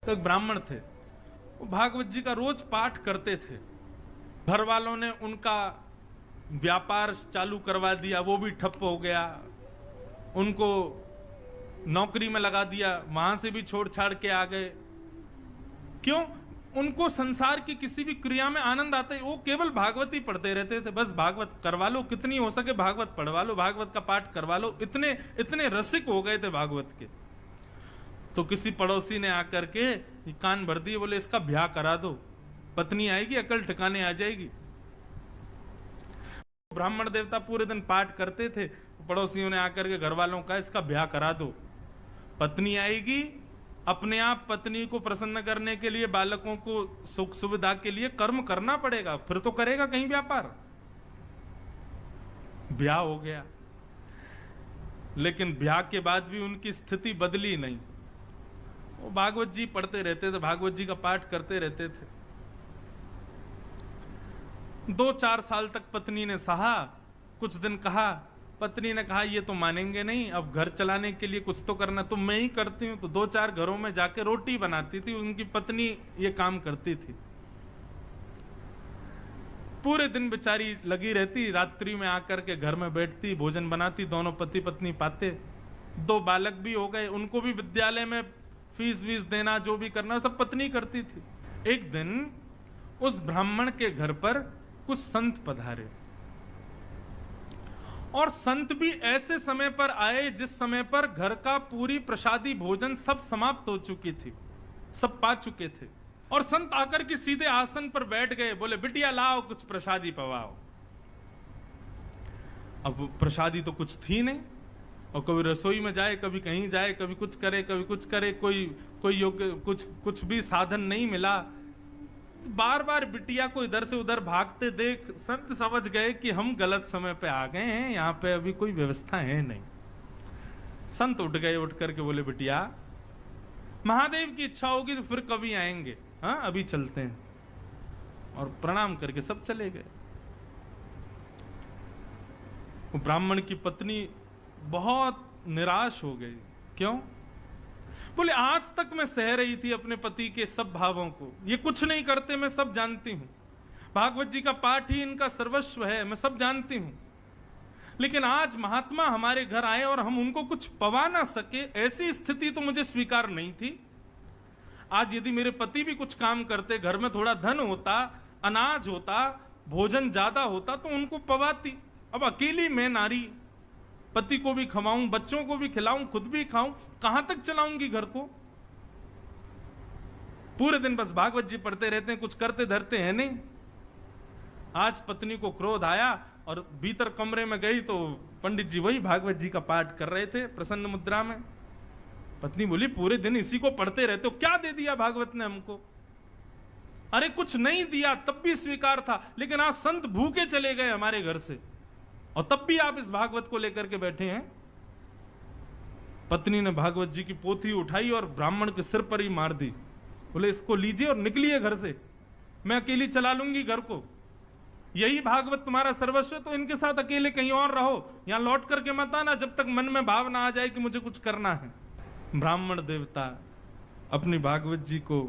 तो एक ब्राह्मण थे, वो भागवत जी का रोज पाठ करते थे। घर वालों ने उनका व्यापार चालू करवा दिया, वो भी ठप हो गया, उनको नौकरी में लगा दिया, वहां से भी छोड़ छाड़ के आ गए। क्यों? उनको संसार की किसी भी क्रिया में आनंद आता है, वो केवल भागवत ही पढ़ते रहते थे। बस भागवत करवा लो, कितनी हो सके भागवत पढ़वा लो, भागवत का पाठ करवा लो, इतने इतने रसिक हो गए थे भागवत के। तो किसी पड़ोसी ने आकर के कान भर दिए, बोले इसका ब्याह करा दो, पत्नी आएगी अकल ठिकाने आ जाएगी। ब्राह्मण देवता पूरे दिन पाठ करते थे, पड़ोसियों ने आकर के घर वालों का इसका ब्याह करा दो, पत्नी आएगी, अपने आप पत्नी को प्रसन्न करने के लिए, बालकों को सुख सुविधा के लिए कर्म करना पड़ेगा, फिर तो करेगा कहीं व्यापार। ब्याह हो गया, लेकिन ब्याह के बाद भी उनकी स्थिति बदली नहीं। वो भागवत जी पढ़ते रहते थे, भागवत जी का पाठ करते रहते थे। 2-4 साल तक पत्नी ने सहा, कुछ दिन कहा, पत्नी ने कहा ये तो मानेंगे नहीं, अब घर चलाने के लिए कुछ तो करना, तो मैं ही करती हूं। तो 2-4 घरों में जाके रोटी बनाती थी, उनकी पत्नी ये काम करती थी। पूरे दिन बेचारी लगी रहती, रात्रि में आकर के घर में बैठती, भोजन बनाती, दोनों पति पत्नी पाते। 2 बालक भी हो गए, उनको भी विद्यालय में फीस वीस देना, जो भी करना सब पत्नी करती थी। एक दिन उस ब्राह्मण के घर पर कुछ संत पधारे, और संत भी ऐसे समय पर आए जिस समय पर घर का पूरी प्रसादी भोजन सब समाप्त हो चुकी थी, सब पा चुके थे। और संत आकर के सीधे आसन पर बैठ गए, बोले बिटिया लाओ कुछ प्रसादी पवाओ। अब प्रसादी तो कुछ थी नहीं, और कभी रसोई में जाए, कभी कहीं जाए, कभी कुछ करे, कभी कुछ करे, कोई योग्य कुछ भी साधन नहीं मिला। बार बार बिटिया को इधर से उधर भागते देख संत समझ गए कि हम गलत समय पे आ गए हैं, यहां पे अभी कोई व्यवस्था है नहीं। संत उठ गए, उठ करके बोले बिटिया महादेव की इच्छा होगी तो फिर कभी आएंगे, हाँ अभी चलते हैं। और प्रणाम करके सब चले गए। वो ब्राह्मण की पत्नी बहुत निराश हो गई। क्यों? बोले आज तक मैं सह रही थी अपने पति के सब भावों को, ये कुछ नहीं करते, मैं सब जानती हूं, भागवत जी का पाठ ही इनका सर्वस्व है, मैं सब जानती हूं। लेकिन आज महात्मा हमारे घर आए और हम उनको कुछ पवा ना सके, ऐसी स्थिति तो मुझे स्वीकार नहीं थी। आज यदि मेरे पति भी कुछ काम करते, घर में थोड़ा धन होता, अनाज होता, भोजन ज्यादा होता तो उनको पवाती। अब अकेली मैं नारी, पति को भी खवाऊं, बच्चों को भी खिलाऊं, खुद भी खाऊं, कहां तक चलाऊंगी घर को? पूरे दिन बस भागवत जी पढ़ते रहते हैं, कुछ करते धरते हैं नहीं। आज पत्नी को क्रोध आया और भीतर कमरे में गई तो पंडित जी वही भागवत जी का पाठ कर रहे थे प्रसन्न मुद्रा में। पत्नी बोली पूरे दिन इसी को पढ़ते रहते हो, क्या दे दिया भागवत ने हमको? अरे कुछ नहीं दिया तब भी स्वीकार था, लेकिन आज संत भूखे चले गए हमारे घर से और तब भी आप इस भागवत को लेकर के बैठे हैं। पत्नी ने भागवत जी की पोथी उठाई और ब्राह्मण के सिर पर ही मार दी। बोले इसको लीजिए और निकलिए घर से, मैं अकेली चला लूंगी घर को, यही भागवत तुम्हारा सर्वस्व है तो इनके साथ अकेले कहीं और रहो, यहां लौट करके मत आना जब तक मन में भाव ना आ जाए कि मुझे कुछ करना है। ब्राह्मण देवता अपनी भागवत जी को,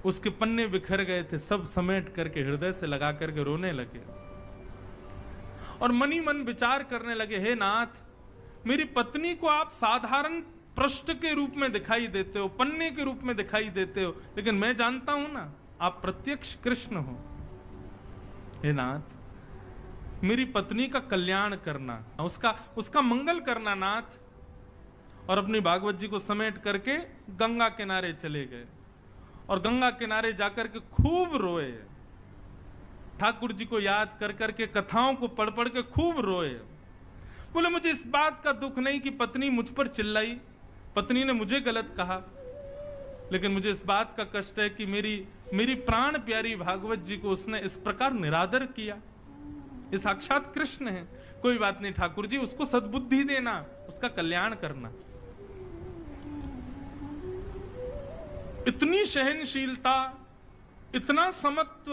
उसके पन्ने बिखर गए थे, सब समेट करके हृदय से लगा करके रोने लगे और मनी मन विचार करने लगे, हे नाथ, मेरी पत्नी को आप साधारण पृष्ठ के रूप में दिखाई देते हो, पन्ने के रूप में दिखाई देते हो, लेकिन मैं जानता हूं ना आप प्रत्यक्ष कृष्ण हो। हे नाथ, मेरी पत्नी का कल्याण करना, उसका मंगल करना नाथ। और अपनी भागवत जी को समेट करके गंगा किनारे चले गए और गंगा किनारे जाकर के खूब रोए, ठाकुर जी को याद कर करके, कथाओं को पढ़ पढ़ के खूब रोए। बोले मुझे इस बात का दुख नहीं कि पत्नी मुझ पर चिल्लाई, पत्नी ने मुझे गलत कहा, लेकिन मुझे इस बात का कष्ट है कि मेरी प्राण प्यारी भागवत जी को उसने इस प्रकार निरादर किया। ये साक्षात कृष्ण है। कोई बात नहीं ठाकुर जी, उसको सद्बुद्धि देना, उसका कल्याण करना। इतनी सहनशीलता, इतना समत्व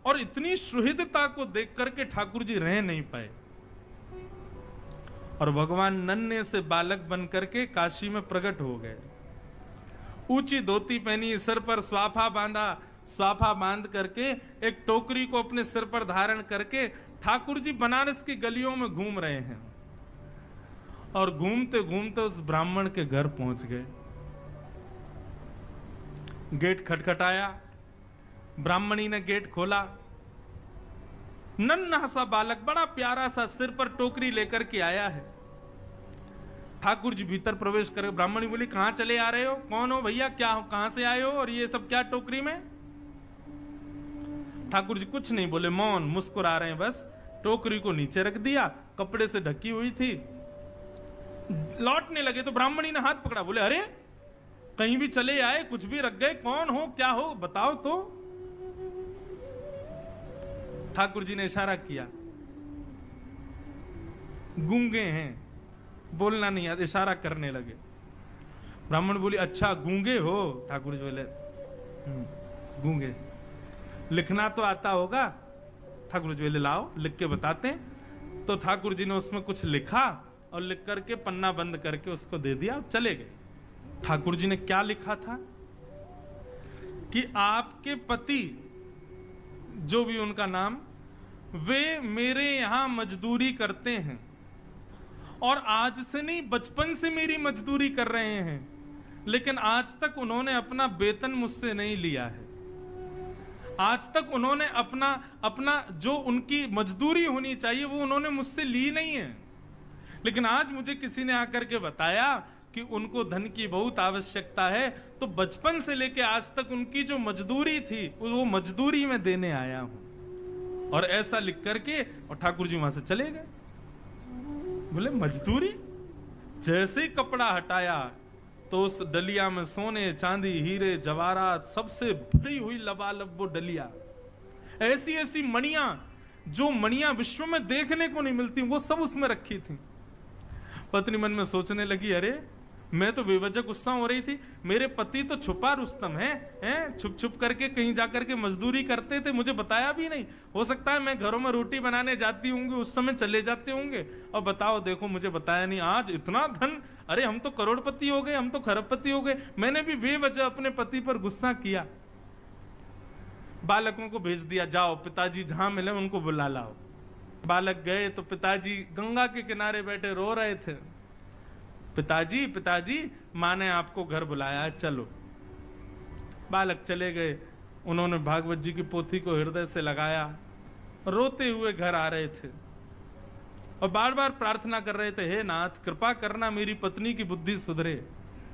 और इतनी सुहृदता को देख करके ठाकुर जी रह नहीं पाए और भगवान नन्हे से बालक बन करके काशी में प्रकट हो गए। ऊंची धोती पहनी, सिर पर स्वाफा बांधा, स्वाफा बांध करके एक टोकरी को अपने सिर पर धारण करके ठाकुर जी बनारस की गलियों में घूम रहे हैं। और घूमते घूमते उस ब्राह्मण के घर पहुंच गए। गेट खटखटाया, ब्राह्मणी ने गेट खोला। नन्हा सा बालक, बड़ा प्यारा सा, सिर पर टोकरी लेकर के आया है। ठाकुर जी भीतर प्रवेश कर, ब्राह्मणी बोली कहां चले आ रहे हो, कौन हो भैया, क्या हो, कहां से आए हो, और ये सब क्या टोकरी में? ठाकुर जी कुछ नहीं बोले, मौन, मुस्कुरा रहे हैं बस। टोकरी को नीचे रख दिया, कपड़े से ढकी हुई थी। लौटने लगे तो ब्राह्मणी ने हाथ पकड़ा, बोले अरे कहीं भी चले आए, कुछ भी रख गए, कौन हो, क्या हो, बताओ तो। ठाकुर जी ने इशारा किया, गूंगे हैं, बोलना नहीं आता, इशारा करने लगे। ब्राह्मण बोली अच्छा गूंगे हो? ठाकुर जी बोले गूंगे, लिखना तो आता होगा? ठाकुर जी बोले लाओ लिख के बताते हैं। तो ठाकुर जी ने उसमें कुछ लिखा और लिख करके पन्ना बंद करके उसको दे दिया, चले गए। ठाकुर जी ने क्या लिखा था कि आपके पति, जो भी उनका नाम, वे मेरे यहां मजदूरी करते हैं और आज से नहीं, बचपन से मेरी मजदूरी कर रहे हैं, लेकिन आज तक उन्होंने अपना वेतन मुझसे नहीं लिया है। आज तक उन्होंने अपना जो उनकी मजदूरी होनी चाहिए वो उन्होंने मुझसे ली नहीं है। लेकिन आज मुझे किसी ने आकर के बताया कि उनको धन की बहुत आवश्यकता है, तो बचपन से लेके आज तक उनकी जो मजदूरी थी वो मजदूरी में देने आया हूं। और ऐसा लिख करके और ठाकुर जी वहां से चले गए। बोले मजदूरी? जैसे ही कपड़ा हटाया तो उस डलिया में सोने, चांदी, हीरे, जवाहरात, सबसे भरी हुई लबालब वो डलिया, ऐसी ऐसी मणियां, जो मणियां विश्व में देखने को नहीं मिलती, वो सब उसमें रखी थी। पत्नी मन में सोचने लगी, अरे मैं तो बेवजह गुस्सा हो रही थी, मेरे पति तो छुपा रुस्तम हैं, छुप छुप करके कहीं जाकर के मजदूरी करते थे, मुझे बताया भी नहीं। हो सकता है मैं घरों में रोटी बनाने जाती होंगी, उस समय चले जाते होंगे, और बताओ देखो मुझे बताया नहीं। आज इतना धन, अरे हम तो करोड़पति हो गए, हम तो खरबपति हो गए, मैंने भी बेवजह अपने पति पर गुस्सा किया। बालकों को भेज दिया, जाओ पिताजी जहां मिले उनको बुला लाओ। बालक गए तो पिताजी गंगा के किनारे बैठे रो रहे थे। पिताजी पिताजी, माँ ने आपको घर बुलाया है, चलो। बालक चले गए, उन्होंने भागवत जी की पोथी को हृदय से लगाया, रोते हुए घर आ रहे थे और बार बार प्रार्थना कर रहे थे, हे नाथ कृपा करना मेरी पत्नी की बुद्धि सुधरे।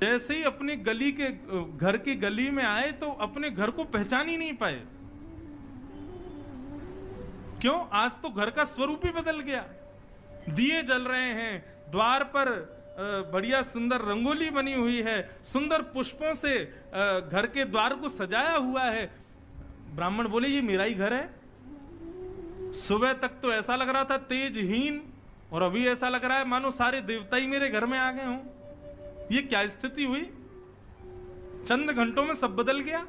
जैसे ही अपनी गली के घर की गली में आए तो अपने घर को पहचान ही नहीं पाए। क्यों? आज तो घर का स्वरूप ही बदल गया। दिए जल रहे हैं, द्वार पर बढ़िया सुंदर रंगोली बनी हुई है, सुंदर पुष्पों से घर के द्वार को सजाया हुआ है। ब्राह्मण बोले ये मेरा ही घर है। सुबह तक तो ऐसा लग रहा था तेजहीन, और अभी ऐसा लग रहा है मानो सारे देवता ही मेरे घर में आ गए हों। ये क्या स्थिति हुई? चंद घंटों में सब बदल गया।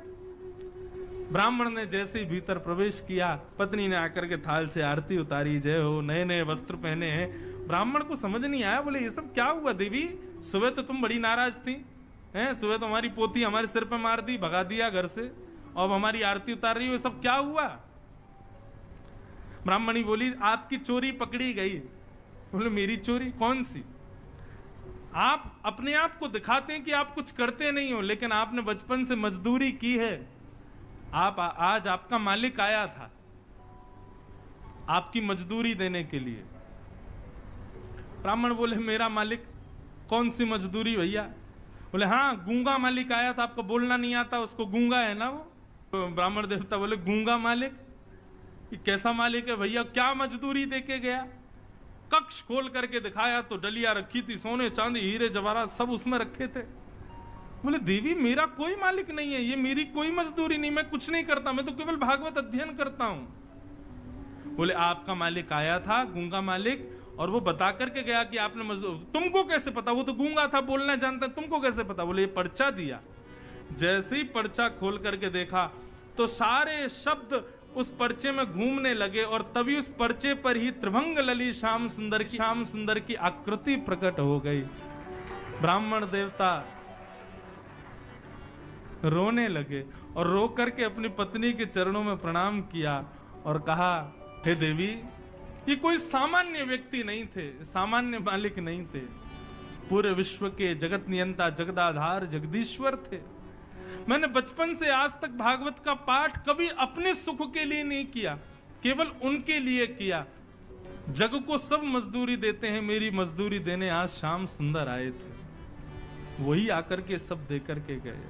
ब्राह्मण ने जैसे ही भीतर प्रवेश किया, पत्नी ने आकर के थाल से आरती उतारी, जय हो, नए नए वस्त्र पहने हैं। ब्राह्मण को समझ नहीं आया, बोले ये सब क्या हुआ देवी? सुबह तो तुम बड़ी नाराज थी, हैं? सुबह तो हमारी पोती हमारे सिर पे मार दी, भगा दिया घर से, और हमारी आरती उतार रही हो, ये सब क्या हुआ? ब्राह्मणी बोली आपकी चोरी पकड़ी गई। बोले मेरी चोरी? कौन सी? आप अपने आप को दिखाते हैं कि आप कुछ करते नहीं हो, लेकिन आपने बचपन से मजदूरी की है। आज आपका मालिक आया था आपकी मजदूरी देने के लिए। ब्राह्मण बोले मेरा मालिक? कौन सी मजदूरी भैया? बोले हाँ, गूंगा मालिक आया था, आपको बोलना नहीं आता, उसको गूंगा है ना वो। तो ब्राह्मण देवता बोले गूंगा मालिक? ये कैसा मालिक है भैया? क्या मजदूरी देके गया? कक्ष खोल करके दिखाया तो डलिया रखी थी, सोने चांदी हीरे जवाहरात सब उसमें रखे थे। बोले देवी मेरा कोई मालिक नहीं है, ये मेरी कोई मजदूरी नहीं, मैं कुछ नहीं करता, मैं तो केवल भागवत अध्ययन करता हूं। बोले आपका मालिक आया था, गूंगा मालिक, और वो बता करके गया कि आपने मजदूर। तुमको कैसे पता? वो तो गूंगा था, बोलना जानता, तुमको कैसे पता? बोले ये पर्चा दिया। जैसे ही पर्चा खोल करके देखा तो सारे शब्द उस पर्चे में घूमने लगे, और तभी उस पर्चे पर ही त्रिभंग लली श्याम सुंदर की आकृति प्रकट हो गई। ब्राह्मण देवता रोने लगे और रो करके अपनी पत्नी के चरणों में प्रणाम किया और कहा, हे देवी, ये कोई सामान्य व्यक्ति नहीं थे, सामान्य मालिक नहीं थे, पूरे विश्व के जगत नियंता, जगदाधार, जगदीश्वर थे। मैंने बचपन से आज तक भागवत का पाठ कभी अपने सुख के लिए नहीं किया, केवल उनके लिए किया। जग को सब मजदूरी देते हैं, मेरी मजदूरी देने आज श्याम सुंदर आए थे, वही आकर के सब दे करके गए।